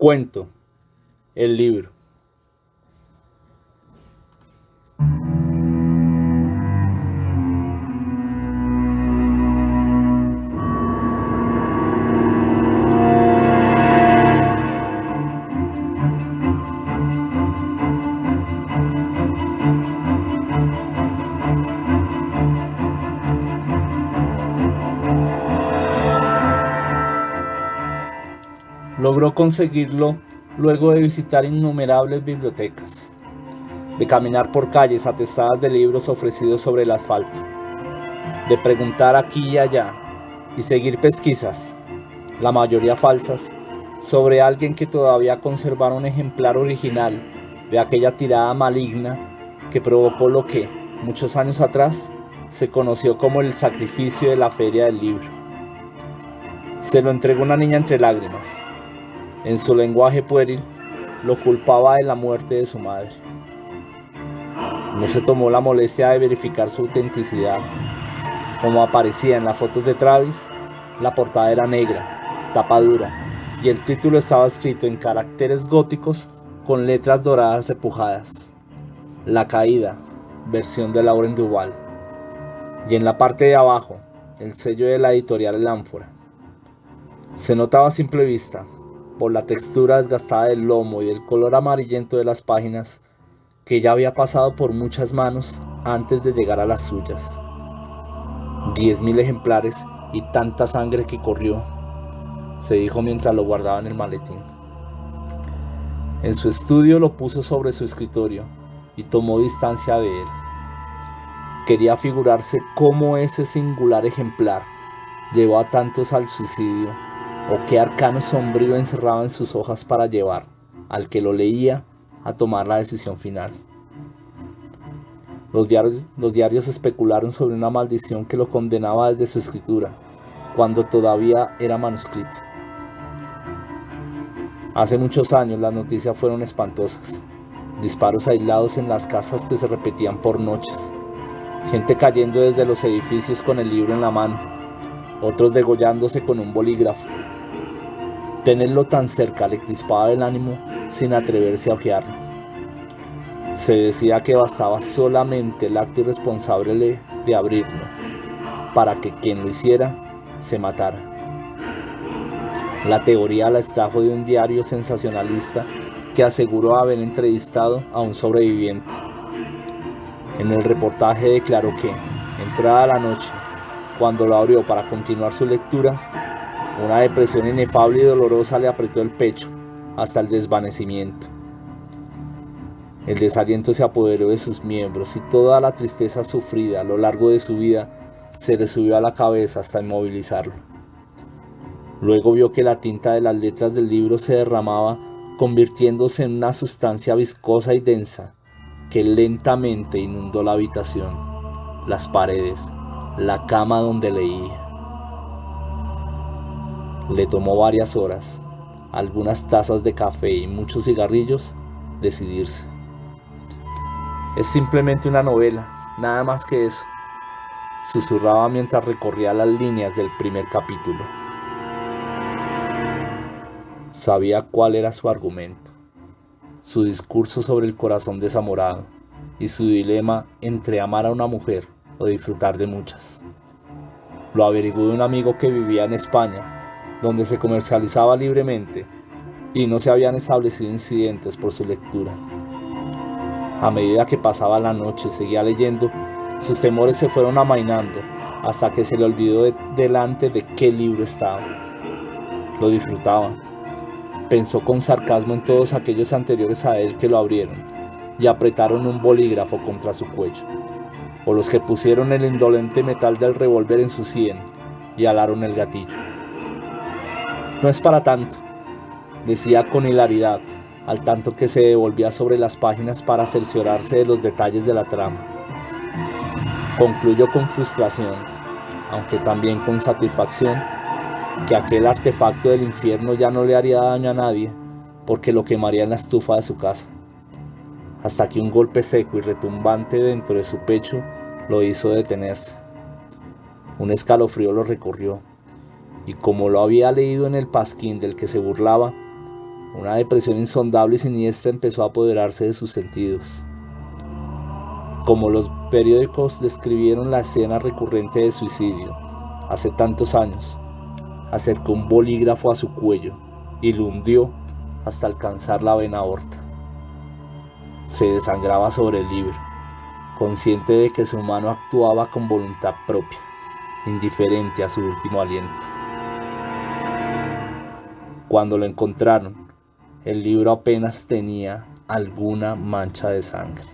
Cuento, el libro. Logró conseguirlo luego de visitar innumerables bibliotecas, de caminar por calles atestadas de libros ofrecidos sobre el asfalto, de preguntar aquí y allá y seguir pesquisas, la mayoría falsas, sobre alguien que todavía conservara un ejemplar original de aquella tirada maligna que provocó lo que, muchos años atrás, se conoció como el sacrificio de la Feria del Libro. Se lo entregó una niña entre lágrimas. En su lenguaje pueril, lo culpaba de la muerte de su madre. No se tomó la molestia de verificar su autenticidad. Como aparecía en las fotos de Travis, la portada era negra, tapa dura, y el título estaba escrito en caracteres góticos con letras doradas repujadas. La caída, versión de Lauren Duval. Y en la parte de abajo, el sello de la editorial El Ánfora. Se notaba a simple vista, por la textura desgastada del lomo y el color amarillento de las páginas, que ya había pasado por muchas manos antes de llegar a las suyas. 10.000 ejemplares y tanta sangre que corrió, se dijo mientras lo guardaba en el maletín. En su estudio lo puso sobre su escritorio y tomó distancia de él. Quería figurarse cómo ese singular ejemplar llevó a tantos al suicidio, o qué arcano sombrío encerraba en sus hojas para llevar al que lo leía a tomar la decisión final. Los diarios especularon sobre una maldición que lo condenaba desde su escritura, cuando todavía era manuscrito. Hace muchos años las noticias fueron espantosas. Disparos aislados en las casas que se repetían por noches. Gente cayendo desde los edificios con el libro en la mano. Otros degollándose con un bolígrafo. Tenerlo tan cerca le crispaba el ánimo sin atreverse a ojearlo. Se decía que bastaba solamente el acto irresponsable de abrirlo para que quien lo hiciera se matara. La teoría la extrajo de un diario sensacionalista que aseguró haber entrevistado a un sobreviviente. En el reportaje declaró que, entrada la noche, cuando lo abrió para continuar su lectura, una depresión inefable y dolorosa le apretó el pecho hasta el desvanecimiento. El desaliento se apoderó de sus miembros y toda la tristeza sufrida a lo largo de su vida se le subió a la cabeza hasta inmovilizarlo. Luego vio que la tinta de las letras del libro se derramaba, convirtiéndose en una sustancia viscosa y densa que lentamente inundó la habitación, las paredes, la cama donde leía. Le tomó varias horas, algunas tazas de café y muchos cigarrillos, decidirse. Es simplemente una novela, nada más que eso, susurraba mientras recorría las líneas del primer capítulo. Sabía cuál era su argumento, su discurso sobre el corazón desamorado y su dilema entre amar a una mujer o disfrutar de muchas. Lo averiguó de un amigo que vivía en España, donde se comercializaba libremente y no se habían establecido incidentes por su lectura. A medida que pasaba la noche y seguía leyendo, sus temores se fueron amainando hasta que se le olvidó delante de qué libro estaba. Lo disfrutaba. Pensó con sarcasmo en todos aquellos anteriores a él que lo abrieron y apretaron un bolígrafo contra su cuello, o los que pusieron el indolente metal del revólver en su sien y alaron el gatillo. No es para tanto, decía con hilaridad, al tanto que se devolvía sobre las páginas para cerciorarse de los detalles de la trama. Concluyó con frustración, aunque también con satisfacción, que aquel artefacto del infierno ya no le haría daño a nadie, porque lo quemaría en la estufa de su casa. Hasta que un golpe seco y retumbante dentro de su pecho lo hizo detenerse. Un escalofrío lo recorrió, y como lo había leído en el pasquín del que se burlaba, Una depresión insondable y siniestra empezó a apoderarse de sus sentidos. Como los periódicos describieron la escena recurrente de suicidio hace tantos años, acercó un bolígrafo a su cuello y lo hundió hasta alcanzar la vena aorta. Se desangraba sobre el libro, consciente de que su mano actuaba con voluntad propia, indiferente a su último aliento. Cuando lo encontraron, el libro apenas tenía alguna mancha de sangre.